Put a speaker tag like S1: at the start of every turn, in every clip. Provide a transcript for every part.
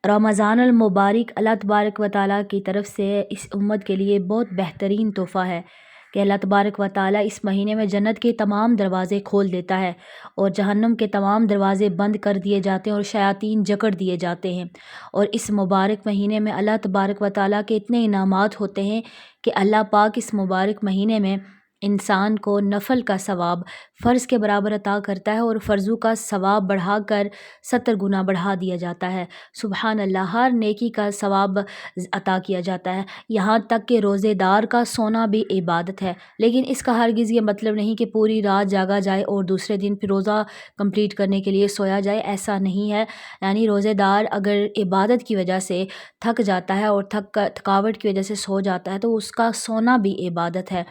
S1: رمضان المبارک اللہ تبارک و تعالیٰ کی طرف سے اس امت کے لیے بہت بہترین تحفہ ہے کہ اللہ تبارک و تعالیٰ اس مہینے میں جنت کے تمام دروازے کھول دیتا ہے اور جہنم کے تمام دروازے بند کر دیے جاتے ہیں اور شیاطین جکڑ دیے جاتے ہیں۔ اور اس مبارک مہینے میں اللہ تبارک و تعالیٰ کے اتنے انعامات ہوتے ہیں کہ اللہ پاک اس مبارک مہینے میں انسان کو نفل کا ثواب فرض کے برابر عطا کرتا ہے اور فرضوں کا ثواب بڑھا کر 70 گنا بڑھا دیا جاتا ہے۔ سبحان اللہ، ہر نیکی کا ثواب عطا کیا جاتا ہے، یہاں تک کہ روزے دار کا سونا بھی عبادت ہے۔ لیکن اس کا ہرگز یہ مطلب نہیں کہ پوری رات جاگا جائے اور دوسرے دن پھر روزہ کمپلیٹ کرنے کے لیے سویا جائے، ایسا نہیں ہے۔ یعنی روزے دار اگر عبادت کی وجہ سے تھک جاتا ہے اور تھکاوٹ کی وجہ سے سو جاتا ہے تو اس کا سونا بھی عبادت ہے۔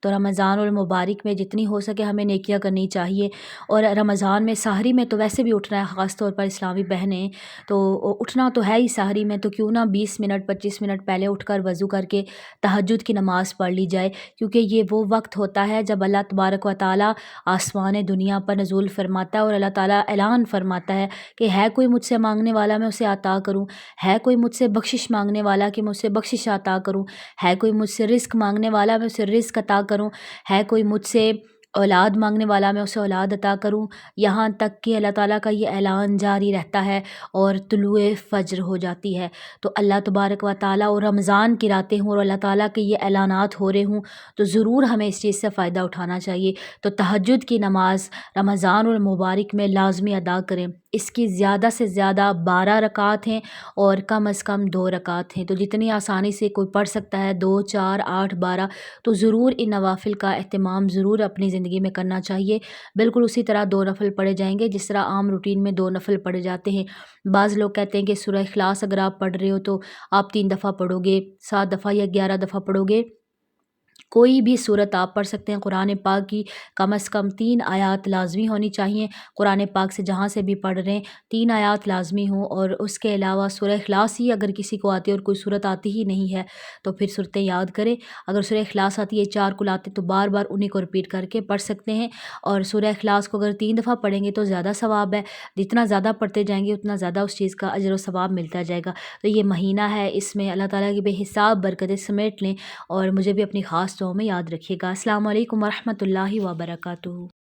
S1: تو رمضان المبارک میں جتنی ہو سکے ہمیں نیکیاں کرنی چاہیے، اور رمضان میں سحری میں تو ویسے بھی اٹھنا ہے، خاص طور پر اسلامی بہنیں تو اٹھنا تو ہے ہی سحری میں، تو کیوں نہ 20 منٹ 25 منٹ پہلے اٹھ کر وضو کر کے تہجد کی نماز پڑھ لی جائے، کیونکہ یہ وہ وقت ہوتا ہے جب اللہ تبارک و تعالیٰ آسمان دنیا پر نزول فرماتا ہے اور اللہ تعالیٰ اعلان فرماتا ہے کہ ہے کوئی مجھ سے مانگنے والا میں اسے عطا کروں، ہے کوئی مجھ سے بخشش مانگنے والا کہ میں اسے بخشش عطا کروں، ہے کوئی مجھ سے رزق مانگنے والا میں اسے رزق عطا کروں، ہے کوئی مجھ سے اولاد مانگنے والا میں اسے اولاد عطا کروں۔ یہاں تک کہ اللہ تعالیٰ کا یہ اعلان جاری رہتا ہے اور طلوع فجر ہو جاتی ہے، تو اللہ تبارک و تعالیٰ اور رمضان کی راتیں ہوں اور اللہ تعالیٰ کے یہ اعلانات ہو رہے ہوں تو ضرور ہمیں اس چیز سے فائدہ اٹھانا چاہیے۔ تو تہجد کی نماز رمضان المبارک میں لازمی ادا کریں، اس کی زیادہ سے زیادہ 12 رکعات ہیں اور کم از کم 2 رکعات ہیں، تو جتنی آسانی سے کوئی پڑھ سکتا ہے 2 4 8 12 تو ضرور ان نوافل کا اہتمام ضرور اپنی زندگی میں کرنا چاہیے۔ بالکل اسی طرح 2 نفل پڑھے جائیں گے جس طرح عام روٹین میں 2 نفل پڑھے جاتے ہیں۔ بعض لوگ کہتے ہیں کہ سورہ اخلاص اگر آپ پڑھ رہے ہو تو آپ 3 دفعہ پڑھو گے، 7 دفعہ یا 11 دفعہ پڑھو گے، کوئی بھی صورت آپ پڑھ سکتے ہیں۔ قرآن پاک کی کم از کم 3 آیات لازمی ہونی چاہیے، قرآن پاک سے جہاں سے بھی پڑھ رہے ہیں 3 آیات لازمی ہوں، اور اس کے علاوہ سورہ اخلاص ہی اگر کسی کو آتی ہے اور کوئی صورت آتی ہی نہیں ہے تو پھر صورتیں یاد کریں۔ اگر سورہ اخلاص آتی ہے 4 کل آتے تو بار بار انہیں کو رپیٹ کر کے پڑھ سکتے ہیں، اور سورہ اخلاص کو اگر 3 دفعہ پڑھیں گے تو زیادہ ثواب ہے، جتنا زیادہ پڑھتے جائیں گے اتنا زیادہ اس چیز کا اجر و ثواب ملتا جائے گا۔ تو یہ مہینہ ہے، اس میں اللہ تعالیٰ کی بے حساب برکتیں سمیٹ لیں، اور مجھے بھی اپنی خاص دعاؤں میں یاد رکھیے گا۔ السلام علیکم ورحمۃ اللہ وبرکاتہ۔